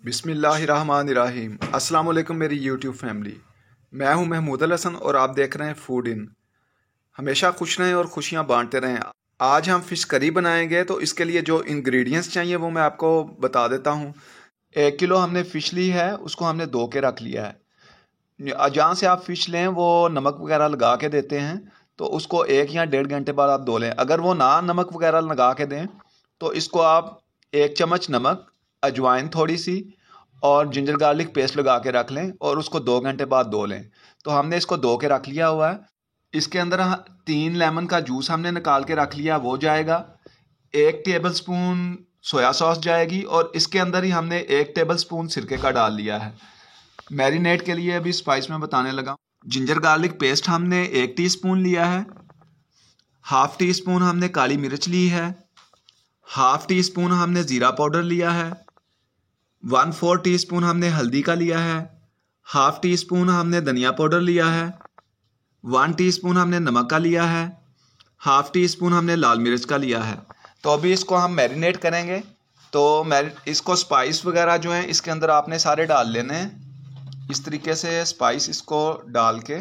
बिस्मिल्लाहिर्रहमानिर्रहीम। अस्सलाम वालेकुम मेरी यूट्यूब फैमिली। मैं हूं महमूद अल हसन और आप देख रहे हैं फूड इन। हमेशा खुश रहें और खुशियां बांटते रहें। आज हम फ़िश करी बनाएंगे, तो इसके लिए जो इंग्रेडिएंट्स चाहिए वो मैं आपको बता देता हूं। 1 किलो हमने फ़िश ली है, उसको हमने धो के रख लिया है। जहाँ से आप फ़िश लें वो नमक वगैरह लगा के देते हैं, तो उसको 1 या 1.5 घंटे बाद आप धो लें। अगर वो ना नमक वगैरह लगा के दें तो इसको आप 1 चम्मच नमक, अजवाइन थोड़ी सी और जिंजर गार्लिक पेस्ट लगा के रख लें और उसको 2 घंटे बाद धो लें। तो हमने इसको धो के रख लिया हुआ है। इसके अंदर 3 लेमन का जूस हमने निकाल के रख लिया, वो जाएगा। 1 टेबल स्पून सोया सॉस जाएगी और इसके अंदर ही हमने 1 टेबल स्पून सिरके का डाल लिया है। मैरिनेट के लिए अभी स्पाइस में बताने लगा। जिंजर गार्लिक पेस्ट हमने 1 टीस्पून लिया है। ½ टीस्पून हमने काली मिर्च ली है। ½ टीस्पून हमने ज़ीरा पाउडर लिया है। 1/4 टीस्पून हमने हल्दी का लिया है। ½ टीस्पून हमने धनिया पाउडर लिया है। 1 टीस्पून हमने नमक का लिया है। ½ टीस्पून हमने लाल मिर्च का लिया है। तो अभी इसको हम मैरिनेट करेंगे। तो इसको स्पाइस वगैरह जो है इसके अंदर आपने सारे डाल लेने हैं। इस तरीके से स्पाइस इसको डाल के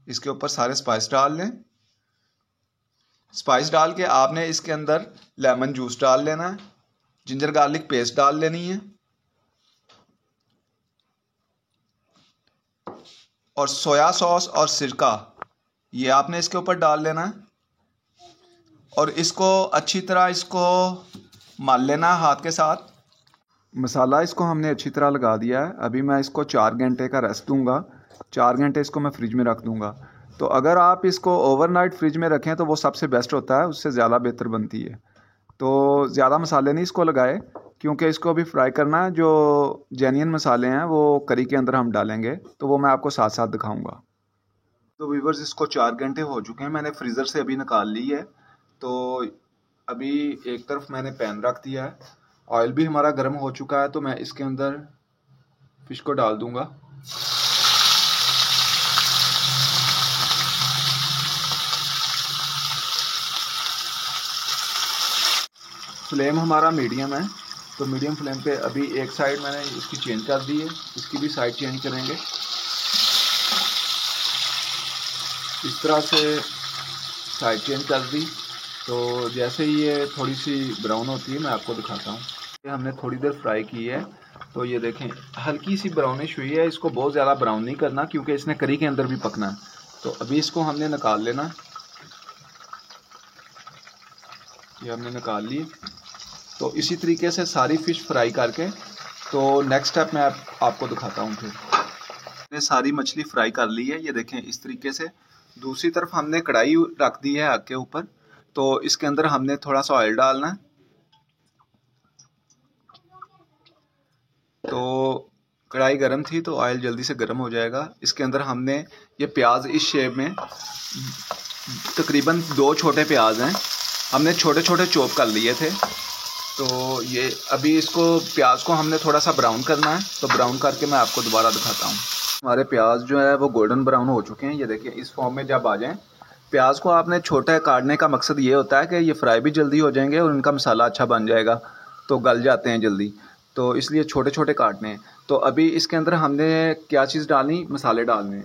इसके ऊपर सारे स्पाइस डाल लें। स्पाइस डाल के आपने इसके अंदर लेमन जूस डाल लेना है। जिंजर गार्लिक पेस्ट डाल लेनी है और सोया सॉस और सिरका ये आपने इसके ऊपर डाल लेना है और इसको अच्छी तरह इसको मल लेना है हाथ के साथ। मसाला इसको हमने अच्छी तरह लगा दिया है। अभी मैं इसको 4 घंटे का रेस्ट दूंगा। 4 घंटे इसको मैं फ्रिज में रख दूंगा। तो अगर आप इसको ओवरनाइट फ्रिज में रखें तो वो सबसे बेस्ट होता है, उससे ज़्यादा बेहतर बनती है। तो ज़्यादा मसाले नहीं इसको लगाए, क्योंकि इसको अभी फ्राई करना है। जो जेन्युइन मसाले हैं वो करी के अंदर हम डालेंगे, तो वो मैं आपको साथ साथ दिखाऊंगा। तो व्यूअर्स, इसको 4 घंटे हो चुके हैं, मैंने फ्रीज़र से अभी निकाल ली है। तो अभी एक तरफ मैंने पैन रख दिया है, ऑयल भी हमारा गर्म हो चुका है। तो मैं इसके अंदर फ़िश को डाल दूंगा। फ्लेम हमारा मीडियम है, तो मीडियम फ्लेम पे अभी एक साइड मैंने इसकी चेंज कर दी है, इसकी भी साइड चेंज करेंगे। इस तरह से साइड चेंज कर दी। तो जैसे ही ये थोड़ी सी ब्राउन होती है मैं आपको दिखाता हूँ। ये हमने थोड़ी देर फ्राई की है, तो ये देखें हल्की सी ब्राउनिश हुई है। इसको बहुत ज़्यादा ब्राउन नहीं करना, क्योंकि इसने करी के अंदर भी पकना है। तो अभी इसको हमने निकाल लेना। ये हमने निकाल ली। तो इसी तरीके से सारी फ़िश फ्राई करके तो नेक्स्ट स्टेप मैं आपको दिखाता हूँ। फिर हमने सारी मछली फ्राई कर ली है, ये देखें इस तरीके से। दूसरी तरफ हमने कढ़ाई रख दी है आग के ऊपर। तो इसके अंदर हमने थोड़ा सा ऑयल डालना है। तो कढ़ाई गर्म थी तो ऑयल जल्दी से गर्म हो जाएगा। इसके अंदर हमने ये प्याज इस शेप में, तकरीबन 2 छोटे प्याज हैं, हमने छोटे छोटे चॉप कर लिए थे। तो ये अभी इसको प्याज को हमने थोड़ा सा ब्राउन करना है। तो ब्राउन करके मैं आपको दोबारा दिखाता हूँ। हमारे प्याज जो है वो गोल्डन ब्राउन हो चुके हैं। ये देखिए इस फॉर्म में जब आ जाएं। प्याज को आपने छोटा काटने का मकसद ये होता है कि ये फ्राई भी जल्दी हो जाएंगे और इनका मसाला अच्छा बन जाएगा, तो गल जाते हैं जल्दी। तो इसलिए छोटे छोटे काटने हैं। तो अभी इसके अंदर हमने क्या चीज़ डालनी, मसाले डालने।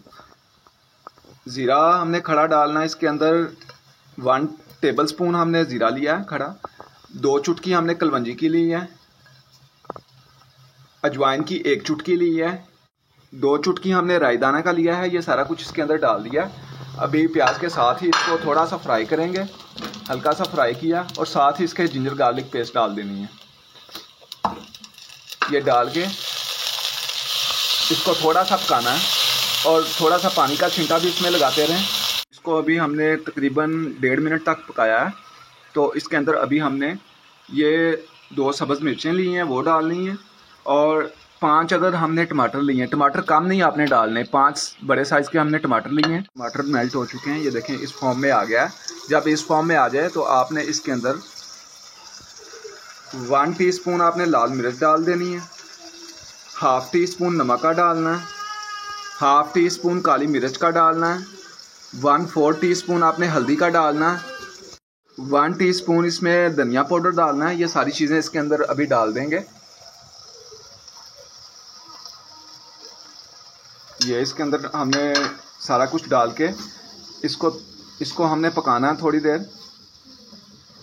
ज़ीरा हमने खड़ा डालना है इसके अंदर। 1 टेबलस्पून हमने ज़ीरा लिया है खड़ा। 2 चुटकी हमने कलवंजी की ली है। अजवाइन की 1 चुटकी ली है। 2 चुटकी हमने रायदाना का लिया है। ये सारा कुछ इसके अंदर डाल दिया। अभी प्याज के साथ ही इसको थोड़ा सा फ्राई करेंगे, हल्का सा फ्राई किया, और साथ ही इसके जिंजर गार्लिक पेस्ट डाल देनी है। ये डाल के इसको थोड़ा सा पकाना है और थोड़ा सा पानी का छींटा भी इसमें लगाते रहें। इसको अभी हमने तकरीबन 1.5 मिनट तक पकाया है। तो इसके अंदर अभी हमने ये 2 सब्ज़ मिर्चें ली हैं, वो डालनी हैं, और 5 अदद हमने टमाटर लिए हैं। टमाटर कम नहीं आपने डालने, 5 बड़े साइज़ के हमने टमाटर लिए हैं। टमाटर मेल्ट हो चुके हैं, ये देखें इस फॉर्म में आ गया है। जब इस फॉर्म में आ जाए तो आपने इसके अंदर 1 टीस्पून आपने लाल मिर्च डाल देनी है। ½ टीस्पून नमक का डालना है। ½ टीस्पून काली मिर्च का डालना है। 1/4 टीस्पून आपने हल्दी का डालना है। 1 टीस्पून इसमें धनिया पाउडर डालना है। ये सारी चीज़ें इसके अंदर अभी डाल देंगे। ये इसके अंदर हमने सारा कुछ डाल के इसको हमने पकाना है थोड़ी देर।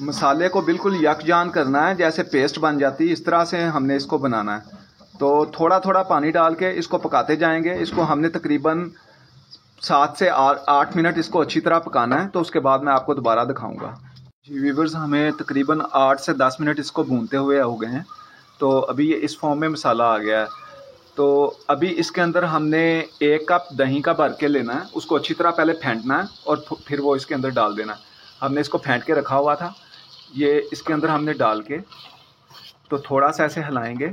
मसाले को बिल्कुल यकजान करना है, जैसे पेस्ट बन जाती है इस तरह से हमने इसको बनाना है। तो थोड़ा थोड़ा पानी डाल के इसको पकाते जाएंगे। इसको हमने तकरीबन 7 से 8 मिनट इसको अच्छी तरह पकाना है। तो उसके बाद मैं आपको दोबारा दिखाऊंगा। जी व्यूअर्स, हमें तकरीबन 8 से 10 मिनट इसको भूनते हुए हो गए हैं। तो अभी ये इस फॉर्म में मसाला आ गया है। तो अभी इसके अंदर हमने 1 कप दही का भर के लेना है, उसको अच्छी तरह पहले फेंटना है और फिर वो इसके अंदर डाल देना है। हमने इसको फेंट के रखा हुआ था, ये इसके अंदर हमने डाल के तो थोड़ा सा ऐसे हिलाएंगे।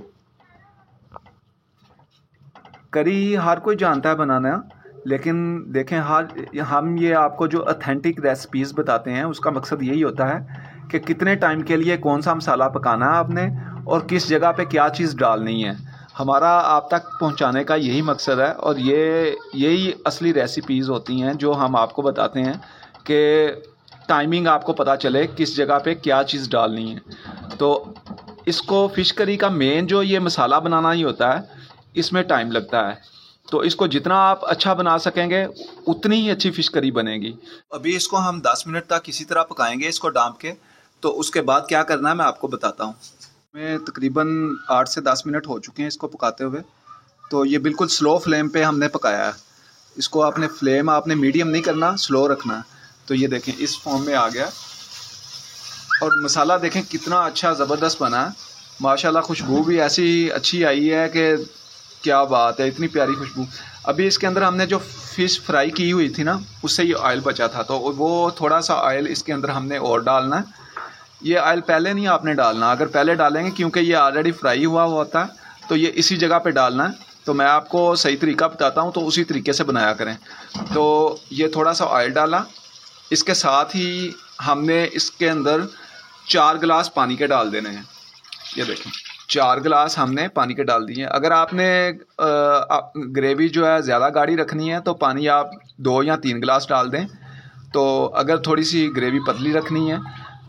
करी हर कोई जानता है बनाना, लेकिन देखें हम ये आपको जो ऑथेंटिक रेसिपीज़ बताते हैं उसका मकसद यही होता है कि कितने टाइम के लिए कौन सा मसाला पकाना है आपने और किस जगह पे क्या चीज़ डालनी है। हमारा आप तक पहुंचाने का यही मकसद है और यही असली रेसिपीज़ होती हैं जो हम आपको बताते हैं कि टाइमिंग आपको पता चले किस जगह पे क्या चीज़ डालनी है। तो इसको फ़िश करी का मेन जो ये मसाला बनाना ही होता है, इसमें टाइम लगता है। तो इसको जितना आप अच्छा बना सकेंगे उतनी ही अच्छी फ़िश करी बनेगी। अभी इसको हम 10 मिनट तक इसी तरह पकाएंगे इसको डांप के। तो उसके बाद क्या करना है मैं आपको बताता हूँ। में तकरीबन 8 से 10 मिनट हो चुके हैं इसको पकाते हुए। तो ये बिल्कुल स्लो फ्लेम पे हमने पकाया है। इसको आपने मीडियम नहीं करना, स्लो रखना है। तो ये देखें इस फॉर्म में आ गया और मसाला देखें कितना अच्छा ज़बरदस्त बना है माशाल्लाह। खुशबू भी ऐसी अच्छी आई है कि क्या बात है, इतनी प्यारी खुशबू। अभी इसके अंदर हमने जो फ़िश फ्राई की हुई थी ना, उससे ये ऑयल बचा था, तो वो थोड़ा सा ऑयल इसके अंदर हमने और डालना है। ये ऑयल पहले नहीं आपने डालना, अगर पहले डालेंगे क्योंकि ये ऑलरेडी फ्राई हुआ होता है तो ये इसी जगह पे डालना है। तो मैं आपको सही तरीका बताता हूँ, तो उसी तरीके से बनाया करें। तो ये थोड़ा सा ऑयल डाला, इसके साथ ही हमने इसके अंदर 4 गिलास पानी के डाल देने हैं। ये देखें 4 गिलास हमने पानी के डाल दिए। अगर आपने ग्रेवी जो है ज़्यादा गाढ़ी रखनी है तो पानी आप 2 या 3 गिलास डाल दें। तो अगर थोड़ी सी ग्रेवी पतली रखनी है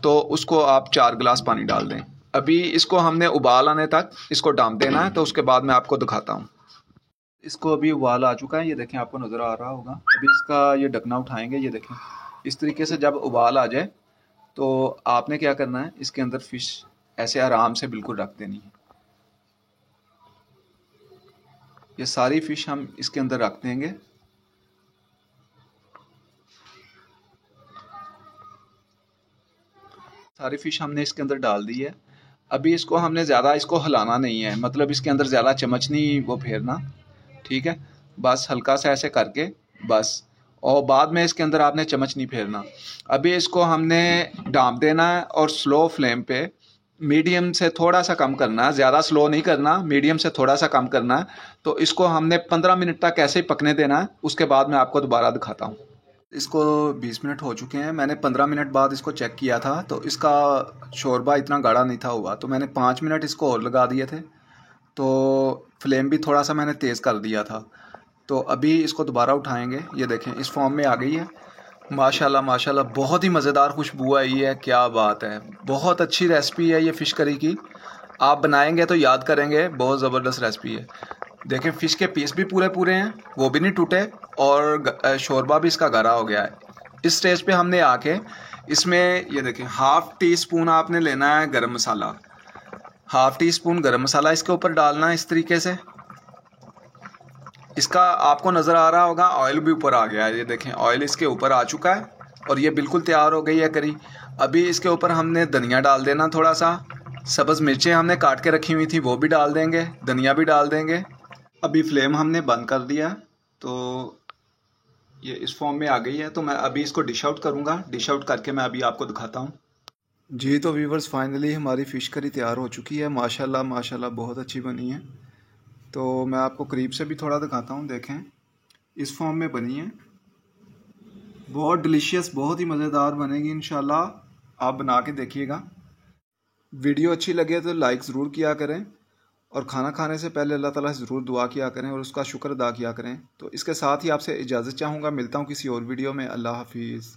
तो उसको आप 4 गिलास पानी डाल दें। अभी इसको हमने उबाल आने तक इसको डाम देना है। तो उसके बाद मैं आपको दिखाता हूँ। इसको अभी उबाल आ चुका है, ये देखें आपको नज़र आ रहा होगा। अभी इसका ये ढकना उठाएंगे, ये देखें इस तरीके से जब उबाल आ जाए तो आपने क्या करना है, इसके अंदर फ़िश ऐसे आराम से बिल्कुल रख देनी है। ये सारी फ़िश हम इसके अंदर रख देंगे। सारी फ़िश हमने इसके अंदर डाल दी है। अभी इसको हमने ज़्यादा हिलाना नहीं है, मतलब इसके अंदर ज़्यादा चम्मच नहीं वो फेरना, ठीक है। बस हल्का सा ऐसे करके बस, और बाद में इसके अंदर आपने चम्मच नहीं फेरना। अभी इसको हमने डांप देना है और स्लो फ्लेम पे मीडियम से थोड़ा सा कम करना है, ज़्यादा स्लो नहीं करना, मीडियम से थोड़ा सा कम करना है। तो इसको हमने 15 मिनट तक ऐसे ही पकने देना है। उसके बाद मैं आपको दोबारा दिखाता हूँ। इसको 20 मिनट हो चुके हैं। मैंने 15 मिनट बाद इसको चेक किया था तो इसका शोरबा इतना गाढ़ा नहीं था हुआ, तो मैंने 5 मिनट इसको और लगा दिए थे। तो फ्लेम भी थोड़ा सा मैंने तेज़ कर दिया था। तो अभी इसको दोबारा उठाएंगे। ये देखें इस फॉर्म में आ गई है। माशाल्लाह माशाल्लाह बहुत ही मज़ेदार खुशबू आई है, क्या बात है। बहुत अच्छी रेसिपी है ये फ़िश करी की, आप बनाएंगे तो याद करेंगे, बहुत ज़बरदस्त रेसिपी है। देखें फ़िश के पीस भी पूरे पूरे हैं, वो भी नहीं टूटे, और शोरबा भी इसका गाढ़ा हो गया है। इस स्टेज पे हमने आके इसमें ये देखें 1/2 टी स्पून आपने लेना है गरम मसाला। 1/2 टी स्पून गरम मसाला इसके ऊपर डालना है इस तरीके से। इसका आपको नज़र आ रहा होगा ऑयल भी ऊपर आ गया है। ये देखें ऑयल इसके ऊपर आ चुका है और ये बिल्कुल तैयार हो गई है करी। अभी इसके ऊपर हमने धनिया डाल देना, थोड़ा सा सब्ज़ मिर्चें हमने काट के रखी हुई थी वो भी डाल देंगे, धनिया भी डाल देंगे। अभी फ्लेम हमने बंद कर दिया, तो ये इस फॉर्म में आ गई है। तो मैं अभी इसको डिश आउट करूँगा, डिश आउट करके मैं अभी आपको दिखाता हूँ। जी तो व्यूवर्स फाइनली हमारी फ़िश करी तैयार हो चुकी है। माशाल्लाह माशाल्लाह बहुत अच्छी बनी है। तो मैं आपको करीब से भी थोड़ा दिखाता हूँ। देखें इस फॉर्म में बनी है, बहुत डिलीशियस, बहुत ही मज़ेदार बनेगी इंशाल्लाह। आप बना के देखिएगा। वीडियो अच्छी लगे तो लाइक ज़रूर किया करें और खाना खाने से पहले अल्लाह ताला से ज़रूर दुआ किया करें और उसका शुक्र अदा किया करें। तो इसके साथ ही आपसे इजाज़त चाहूँगा, मिलता हूँ किसी और वीडियो में। अल्लाह हाफिज़।